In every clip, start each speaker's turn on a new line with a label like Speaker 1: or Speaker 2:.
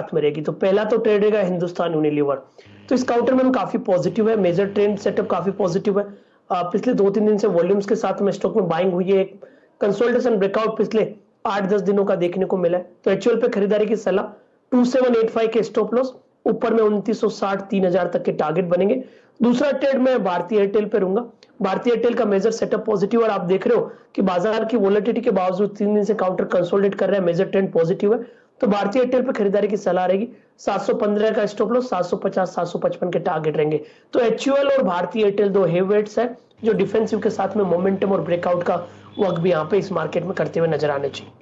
Speaker 1: साथ में रहेगी। तो पहला तो ट्रेड रहेगा हिंदुस्तान यूनिलीवर। तो इस काउंटर में काफी पॉजिटिव है, मेजर ट्रेंड सेटअप काफी पॉजिटिव है। पिछले 2-3 दिन से वॉल्यूम्स के साथ में स्टॉक में बाइंग हुई है। एक कंसोलिडेशन ब्रेकआउट पिछले 8-10 दिनों का देखने को मिला है। तो एचयूएल पे खरीदारी की सलाह, 2785 के स्टॉप लॉस, ऊपर में 2960 3000 तक के टारगेट बनेंगे। दूसरा ट्रेड में भारतीय एयरटेल पे रहूंगा। भारतीय एयरटेल का मेजर सेटअप पॉजिटिव और आप देख रहे हो कि बाजार की वोलेटिलिटी के बावजूद 3 दिन से काउंटर कंसोलिडेट कर रहा है, मेजर ट्रेंड पॉजिटिव है। तो भारतीय एयरटेल पे खरीदारी की सलाह रहेगी। 715 का स्टॉप लॉस, 750 755 के टारगेट रहेंगे। तो एचयूएल और भारतीय एयरटेल दो हेवीवेट्स है जो डिफेंसिव के साथ में मोमेंटम और ब्रेकआउट का वर्क भी यहाँ पे इस मार्केट में करते हुए नजर आने चाहिए।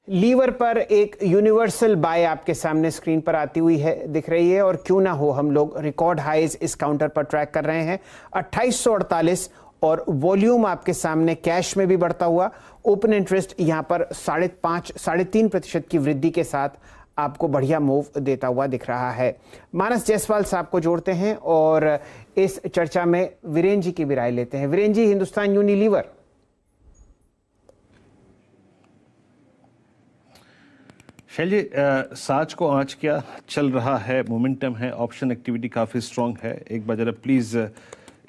Speaker 2: लीवर पर एक यूनिवर्सल बाय आपके सामने स्क्रीन पर आती हुई है, दिख रही है, और क्यों ना हो हम लोग रिकॉर्ड हाइज इस काउंटर पर ट्रैक कर रहे हैं 2848, और वॉल्यूम आपके सामने कैश में भी बढ़ता हुआ। ओपन इंटरेस्ट यहां पर 3.5% की वृद्धि के साथ आपको बढ़िया मूव देता हुआ दिख रहा है। मानस जायसवाल साहब को जोड़ते हैं और इस चर्चा में वीरेन जी की भी राय लेते हैं। वीरेन जी, हिंदुस्तान यूनिलीवर।
Speaker 3: शैल जी, साज को आंच क्या चल रहा है, मोमेंटम है, ऑप्शन एक्टिविटी काफ़ी स्ट्रॉन्ग है। एक बार जरा प्लीज़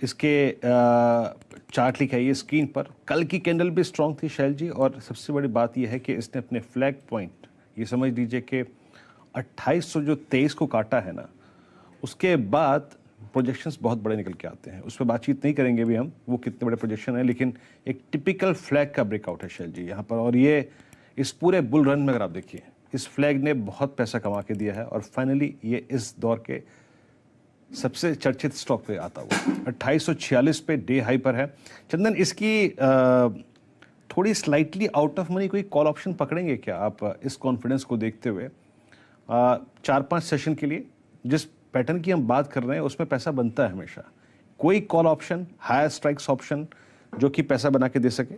Speaker 3: इसके चार्ट लिखाइए स्क्रीन पर। कल की कैंडल भी स्ट्रॉन्ग थी शैल जी, और सबसे बड़ी बात यह है कि इसने अपने फ्लैग पॉइंट, ये समझ लीजिए कि 2823 को काटा है ना, उसके बाद प्रोजेक्शंस बहुत बड़े निकल के आते हैं। उस पर बातचीत नहीं करेंगे भी हम, वो कितने बड़े प्रोजेक्शन है, लेकिन एक टिपिकल फ्लैग का ब्रेकआउट है शैल जी यहाँ पर। और ये इस पूरे बुल रन में अगर आप देखिए, इस फ्लैग ने बहुत पैसा कमा के दिया है, और फाइनली ये इस दौर के सबसे चर्चित स्टॉक पे आता हुआ 2846 पे डे हाई पर है। चंदन, इसकी थोड़ी स्लाइटली आउट ऑफ मनी कोई कॉल ऑप्शन पकड़ेंगे क्या आप इस कॉन्फिडेंस को देखते हुए? 4-5 सेशन के लिए जिस पैटर्न की हम बात कर रहे हैं उसमें पैसा बनता है हमेशा। कोई call option, higher strikes option जो कि पैसा बना के दे सके?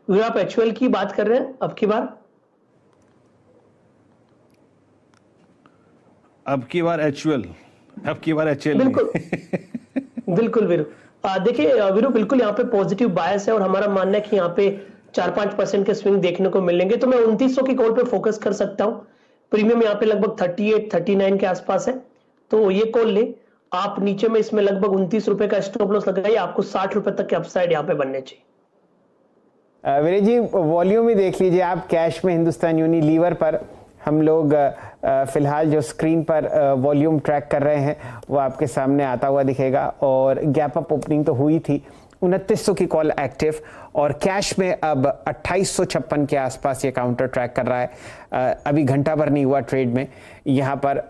Speaker 1: आप एचयूएल की बात कर रहे हैं अब की बार?
Speaker 3: अब की बार एचयूएल, अब की बार एचएल।
Speaker 1: बिल्कुल बिल्कुल वीरू। देखिए वीरू, बिल्कुल यहाँ पे पॉजिटिव बायस है, और हमारा मानना है कि यहाँ पे 4-5% के स्विंग देखने को मिलेंगे। तो मैं 2900 की कॉल पे फोकस कर सकता हूँ। प्रीमियम यहाँ पे लगभग 38-39 के आसपास है, तो ये कॉल ले आप। नीचे में इसमें लगभग 29 रुपए का स्टॉप लॉस लगाइए, आपको 60 रुपए तक के अपसाइड यहाँ पे बनने चाहिए।
Speaker 2: वीरेन जी, वॉल्यूम ही देख लीजिए आप। कैश में हिंदुस्तान यूनिलीवर पर हम लोग फिलहाल जो स्क्रीन पर वॉल्यूम ट्रैक कर रहे हैं वो आपके सामने आता हुआ दिखेगा, और गैप अप ओपनिंग तो हुई थी, 2900 की कॉल एक्टिव, और कैश में अब 2856 के आसपास ये काउंटर ट्रैक कर रहा है। अभी घंटा भर नहीं हुआ ट्रेड में, यहाँ पर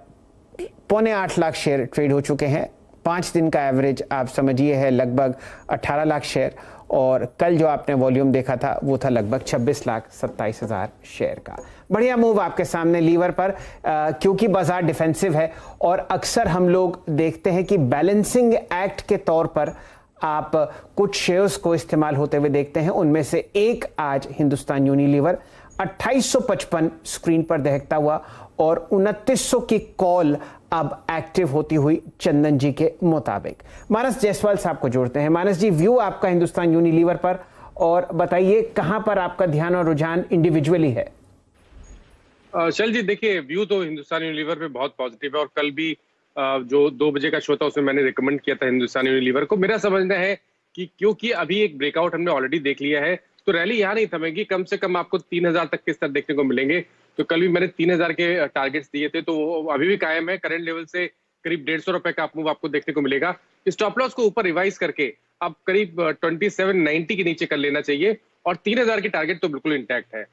Speaker 2: 7.25 लाख शेयर ट्रेड हो चुके हैं। 5 दिन का एवरेज आप समझिए है लगभग 18 लाख शेयर, और कल जो आपने वॉल्यूम देखा था वो था लगभग 26,27,000 शेयर का। बढ़िया मूव आपके सामने लीवर पर, क्योंकि बाजार डिफेंसिव है, और अक्सर हम लोग देखते हैं कि बैलेंसिंग एक्ट के तौर पर आप कुछ शेयर्स को इस्तेमाल होते हुए देखते हैं। उनमें से एक आज हिंदुस्तान यूनिलीवर 2855 स्क्रीन पर दहकता हुआ, और 2900 की कॉल अब एक्टिव होती हुई चंदन जी के मुताबिक। मानस जायसवाल साहब को जोड़ते हैं। मानस जी, व्यू आपका हिंदुस्तान यूनिलीवर पर, और बताइए कहां पर आपका ध्यान और रुझान इंडिविजुअली है?
Speaker 4: शैल जी, देखिए व्यू तो हिंदुस्तान यूनिलीवर पे बहुत पॉजिटिव है, और कल भी जो 2 बजे का शो था उसमें मैंने रिकमेंड किया था हिंदुस्तान यूनिलीवर को। मेरा समझना है कि क्योंकि अभी एक ब्रेकआउट हमने ऑलरेडी देख लिया है, तो रैली यहाँ नहीं थमेगी। कम से कम आपको 3000 तक के स्तर देखने को मिलेंगे। तो कल भी मैंने 3000 के टारगेट्स दिए थे, तो वो अभी भी कायम है। करंट लेवल से करीब 150 रुपए का अप मूव आपको देखने को मिलेगा। स्टॉप लॉस को ऊपर रिवाइज करके अब करीब 2790 के नीचे कर लेना चाहिए, और 3000 की टारगेट तो बिल्कुल इंटैक्ट है।